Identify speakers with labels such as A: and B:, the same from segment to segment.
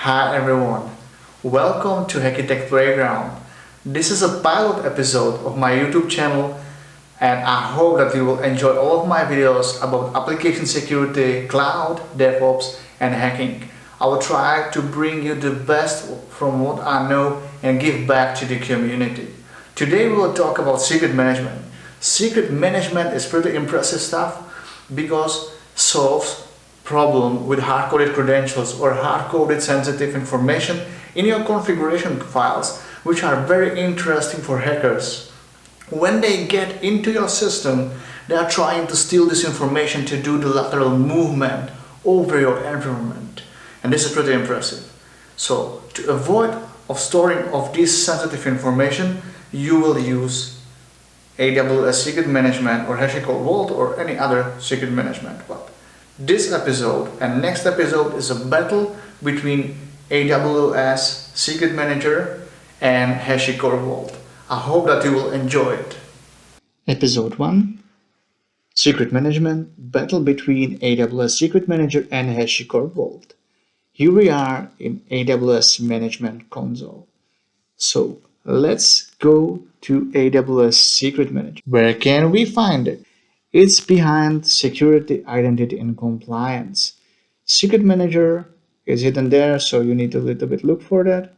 A: Hi everyone, welcome to Hackitect Playground. This is a pilot episode of my YouTube channel and I hope that you will enjoy all of my videos about application security, cloud, DevOps and hacking. I will try to bring you the best from what I know and give back to the community. Today we will talk about secret management. Secret management is pretty impressive stuff because solves problem with hard-coded credentials or hard-coded sensitive information in your configuration files, which are very interesting for hackers. When they get into your system, they are trying to steal this information to do the lateral movement over your environment, and this is pretty impressive. So to avoid of storing of this sensitive information, you will use AWS Secret Management or Hashicorp Vault or any other secret management. But this episode and next episode is a battle between AWS Secret Manager and Hashicorp Vault. I hope that you will enjoy it. Episode 1: Secret Management Battle between AWS Secret Manager and Hashicorp Vault. Here we are in AWS Management Console. So let's go to AWS Secret Manager. Where can we find it? It's behind Security, Identity and Compliance. Secret Manager is hidden there, so you need to a little bit look for that.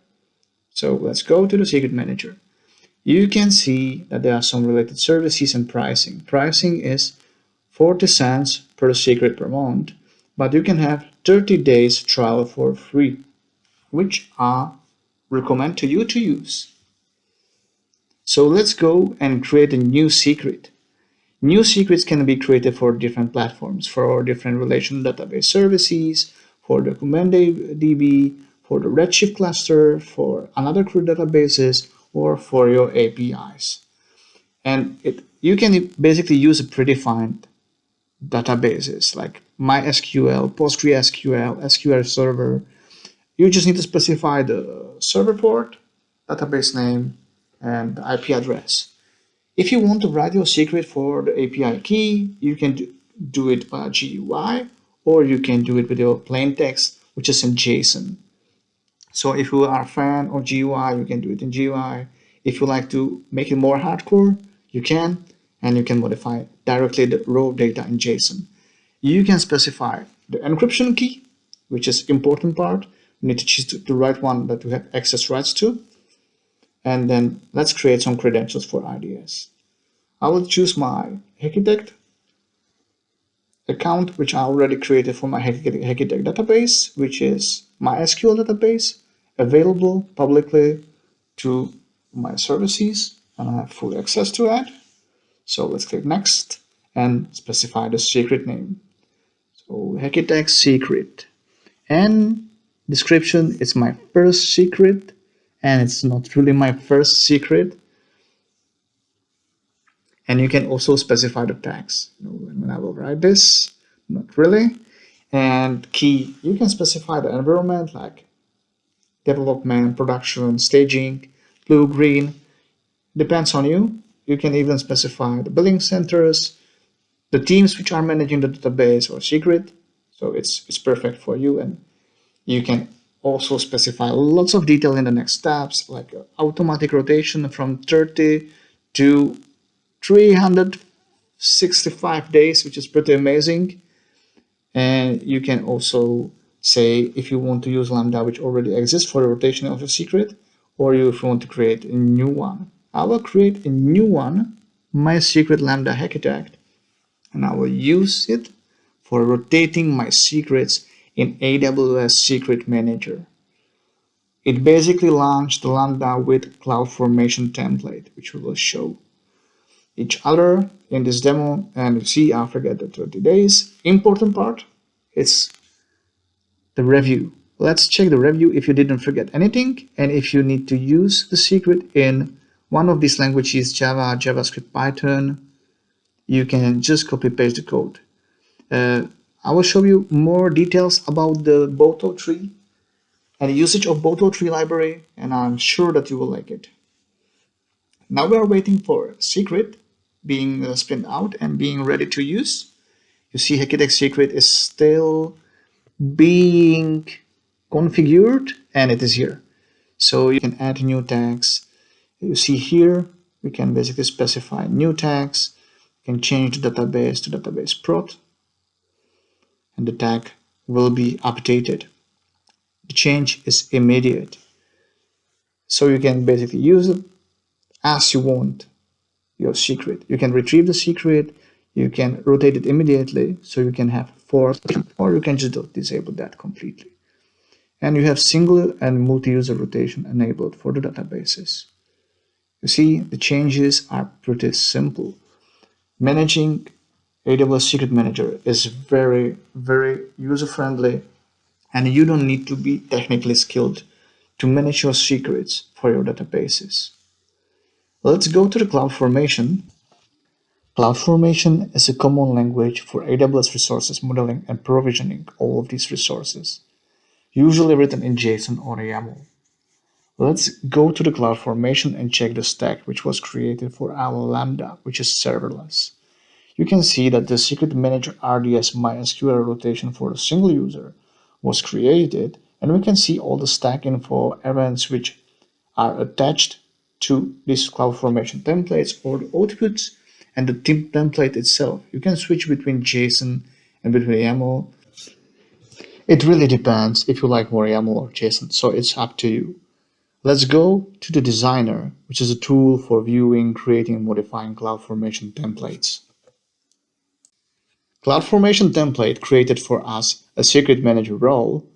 A: So let's go to the Secret Manager. You can see that there are some related services and pricing. Pricing is 40 cents per secret per month, but you can have 30 days trial for free, which I recommend to you to use. So let's go and create a new secret. New secrets can be created for different platforms, for different relational database services, for the DB, for the Redshift cluster, for another CRUD databases, or for your APIs. And you can basically use a predefined databases like MySQL, PostgreSQL, SQL Server. You just need to specify the server port, database name, and the IP address. If you want to write your secret for the API key, you can do it by GUI, or you can do it with your plain text, which is in JSON. So if you are a fan of GUI, you can do it in GUI. If you like to make it more hardcore, you can, and you can modify directly the raw data in JSON. You can specify the encryption key, which is important part. You need to choose the right one that you have access rights to. And then let's create some credentials for IDS. I will choose my Hackitect account, which I already created for my Hackitect database, which is my SQL database, available publicly to my services, and I have full access to that. So let's click next and specify the secret name. So Hackitect secret, and description is my first secret, and it's not really my first secret. And you can also specify the tags. When I will write this, not really. And key, you can specify the environment like development, production, staging, blue, green, depends on you. You can even specify the billing centers, the teams which are managing the database or secret. So it's perfect for you. And you can also specify lots of detail in the next steps, like automatic rotation from 30 to 365 days, which is pretty amazing. And you can also say if you want to use Lambda, which already exists for the rotation of your secret, or if you want to create a new one. I will create a new one, my secret Lambda Hackitect, and I will use it for rotating my secrets in AWS Secret Manager. It basically launched Lambda with CloudFormation template, which we will show each other in this demo. And you see, I forget the 30 days. Important part is the review. Let's check the review if you didn't forget anything, and if you need to use the secret in one of these languages, Java, JavaScript, Python, you can just copy paste the code. I will show you more details about the Boto tree and usage of Boto tree library, and I'm sure that you will like it. Now we are waiting for secret being spun out and being ready to use. You see Hackitect secret is still being configured, and it is here. So you can add new tags. You see here, we can basically specify new tags. You can change the database to database prot, and the tag will be updated. The change is immediate. So you can basically use it as you want your secret. You can retrieve the secret, you can rotate it immediately, so you can have force, or you can just disable that completely. And you have single and multi-user rotation enabled for the databases. You see, the changes are pretty simple. Managing AWS Secret Manager is very, very user-friendly, and you don't need to be technically skilled to manage your secrets for your databases. Let's go to the CloudFormation. CloudFormation is a common language for AWS resources modeling and provisioning all of these resources, usually written in JSON or YAML. Let's go to the CloudFormation and check the stack which was created for our Lambda, which is serverless. You can see that the Secret Manager RDS MySQL rotation for a single user was created, and we can see all the stack info events which are attached to these CloudFormation templates or the outputs and the template itself. You can switch between JSON and between YAML. It really depends if you like more YAML or JSON, so it's up to you. Let's go to the designer, which is a tool for viewing, creating, and modifying CloudFormation templates. CloudFormation template created for us a Secret Manager role,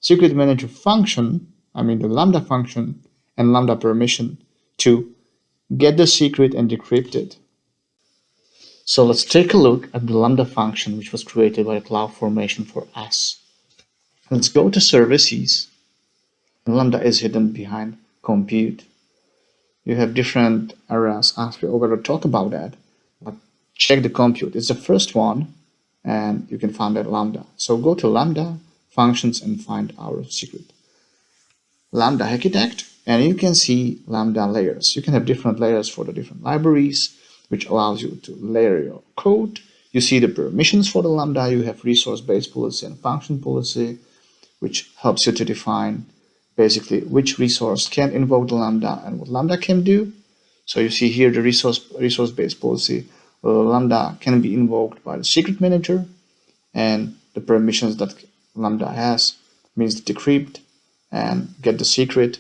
A: Secret Manager function, the Lambda function, and Lambda permission to get the secret and decrypt it. So let's take a look at the Lambda function which was created by CloudFormation for us. Let's go to services. Lambda is hidden behind compute. You have different areas as we already talked about that, but check the compute. It's the first one, and you can find that Lambda. So go to Lambda functions and find our secret. Lambda Hackitect, and you can see Lambda layers. You can have different layers for the different libraries, which allows you to layer your code. You see the permissions for the Lambda. You have resource-based policy and function policy, which helps you to define basically which resource can invoke the Lambda and what Lambda can do. So you see here the resource-based policy. Lambda can be invoked by the secret manager, and the permissions that Lambda has means decrypt and get the secret.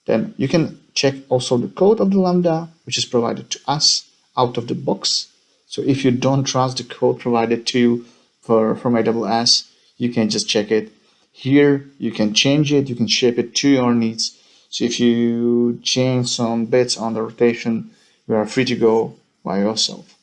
A: Then you can check also the code of the Lambda, which is provided to us out of the box. So if you don't trust the code provided to you from AWS, you can just check it. Here you can change it, you can shape it to your needs. So if you change some bits on the rotation, you are free to go by yourself.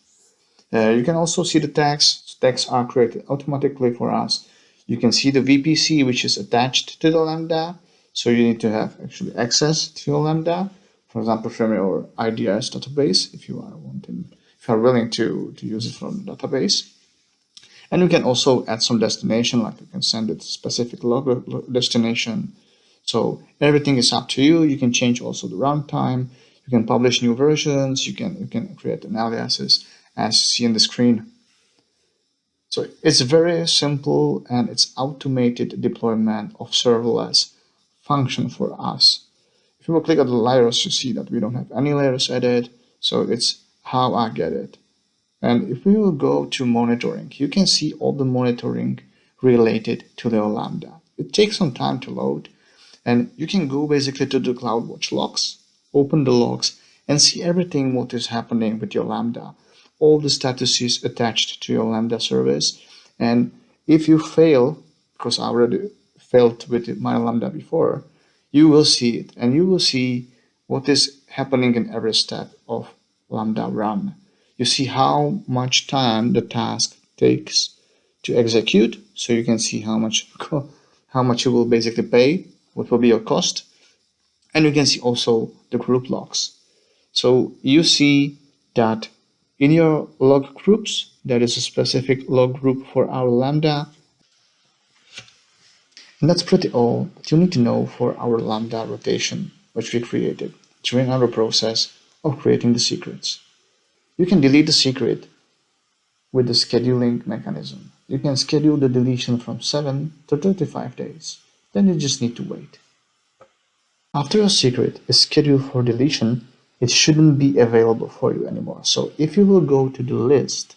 A: You can also see the tags. Tags are created automatically for us. You can see the VPC which is attached to the Lambda. So you need to have actually access to your Lambda, for example, from your IDS database if you are willing to use it from the database. And you can also add some destination, like you can send it to specific destination. So everything is up to you. You can change also the runtime. You can publish new versions. You can create an aliases as you see in the screen. So it's very simple, and it's automated deployment of serverless function for us. If you will click on the layers, you see that we don't have any layers added. So it's how I get it. And if we will go to monitoring, you can see all the monitoring related to the Lambda. It takes some time to load, and you can go basically to the CloudWatch logs, open the logs, and see everything what is happening with your Lambda, all the statuses attached to your Lambda service. And if you fail, because I already failed with my Lambda before, you will see it, and you will see what is happening in every step of Lambda run. You see how much time the task takes to execute, so you can see how much you will basically pay, what will be your cost, and you can see also the group logs. So you see that in your log groups, there is a specific log group for our Lambda, and that's pretty all that you need to know for our Lambda rotation, which we created during our process of creating the secrets. You can delete the secret with the scheduling mechanism. You can schedule the deletion from 7 to 35 days. then you just need to wait. After a secret is scheduled for deletion, it shouldn't be available for you anymore. So if you will go to the list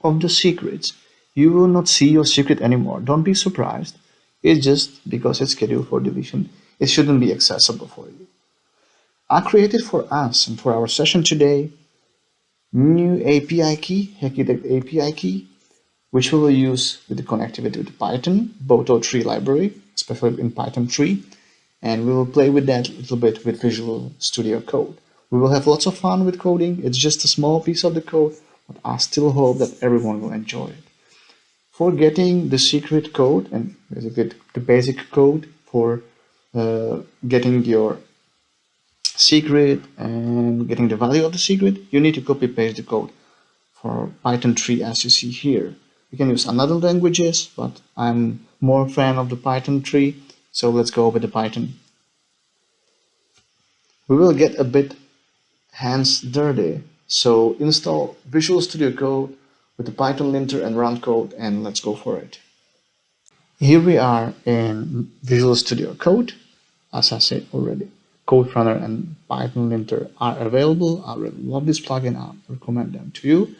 A: of the secrets, you will not see your secret anymore. Don't be surprised. It's just because it's scheduled for deletion, it shouldn't be accessible for you. I created for us and for our session today new API key, Hackitect API key, which we will use with the connectivity with Python, Boto 3 library, especially in Python 3. And we will play with that a little bit with Visual Studio Code. We will have lots of fun with coding. It's just a small piece of the code, but I still hope that everyone will enjoy it. For getting the secret code and basically the basic code for getting your secret and getting the value of the secret, you need to copy paste the code for Python 3 as you see here. You can use another languages, but I'm more fan of the Python 3, so let's go with the Python. We will get a bit hands dirty, so install Visual Studio Code with the Python linter and run code, and let's go for it. Here we are in Visual Studio Code. As I said already, Code Runner and Python linter are available. I really love this plugin. I recommend them to you.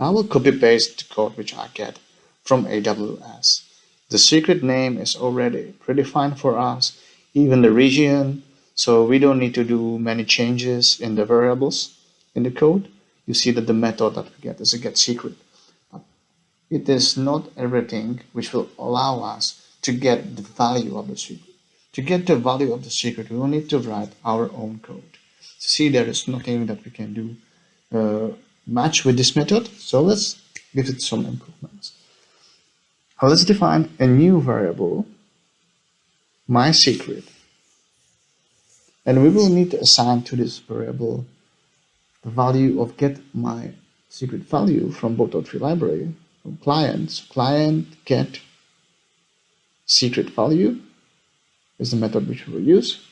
A: I will copy paste the code which I get from AWS. The secret name is already predefined for us, even the region, so we don't need to do many changes in the variables in the code. You see that the method that we get is a get secret. It is not everything which will allow us to get the value of the secret. To get the value of the secret, we will need to write our own code. See, there is nothing that we can do match with this method, so let's give it some improvements. Now let's define a new variable, my secret, and we will need to assign to this variable the value of get my secret value from Boto 3 library from clients. Client get secret value is the method which we will use.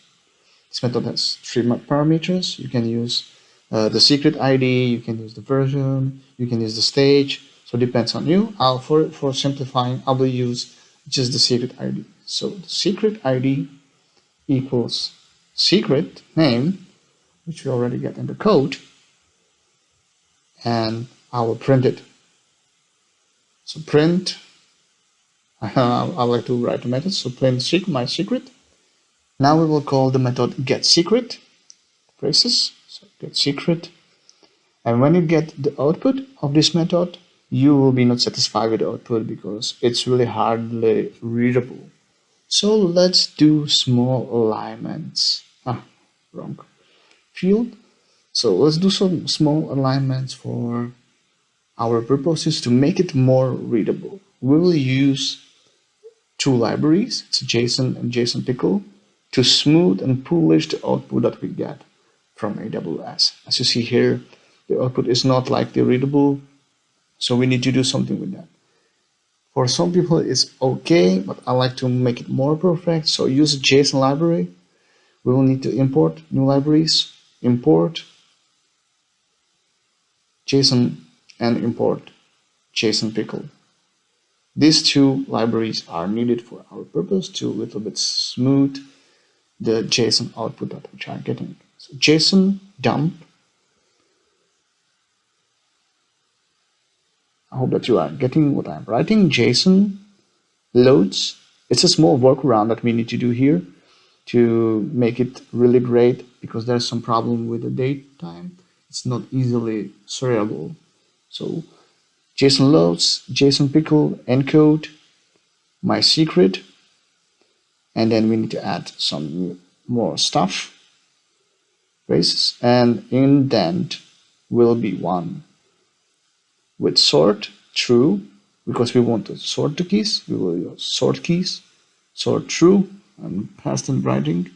A: This method has 3 parameters. You can use the secret ID, you can use the version, you can use the stage. So it depends on you. For simplifying, I will use just the secret ID. So the secret ID equals secret name, which we already get in the code, and I will print it. So print, I like to write a method, so print my secret. Now we will call the method getSecret, braces, so getSecret. And when you get the output of this method, you will be not satisfied with the output because it's really hardly readable. So let's do small alignments. Wrong field. So let's do some small alignments for our purposes to make it more readable. We will use 2 libraries, it's JSON and JSON Pickle, to smooth and polish the output that we get from AWS. As you see here, the output is not like the readable, so we need to do something with that. For some people it's okay, but I like to make it more perfect, so use a JSON library. We will need to import new libraries, import JSON and import JSON Pickle. These 2 libraries are needed for our purpose to a little bit smooth the JSON output that we are getting. So JSON dump. I hope that you are getting what I'm writing. JSON loads. It's a small workaround that we need to do here to make it really great because there's some problem with the date time. It's not easily seriable. So JSON loads, JSON Pickle, encode, my secret, and then we need to add some more stuff. Braces, and indent will be 1 with sort true because we want to sort the keys. We will use sort keys, sort true, and past and writing,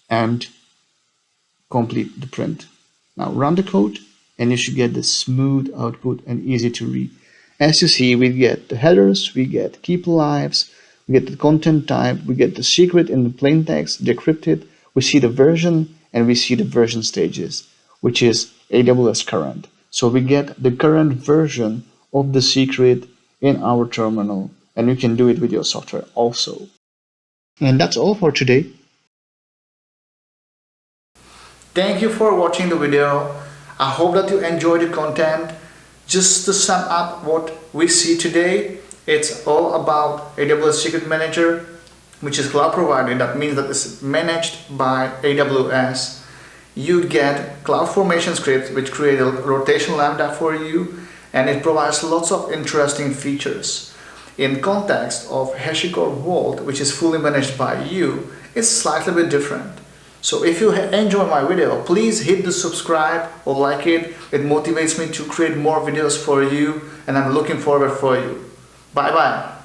A: and complete the print. Now run the code and you should get the smooth output and easy to read. As you see, we get the headers, we get keep lives, we get the content type, we get the secret in the plain text, decrypted, we see the version, and we see the version stages, which is AWS current. So we get the current version of the secret in our terminal, and you can do it with your software also. And that's all for today. Thank you for watching the video. I hope that you enjoyed the content. Just to sum up what we see today, it's all about AWS Secrets Manager, which is cloud provider. That means that it's managed by AWS. You get CloudFormation script, which create a rotation lambda for you, and it provides lots of interesting features. In context of Hashicorp Vault, which is fully managed by you, it's slightly bit different. So if you enjoy my video, please hit the subscribe or like it. It motivates me to create more videos for you, and I'm looking forward for you. Bye bye.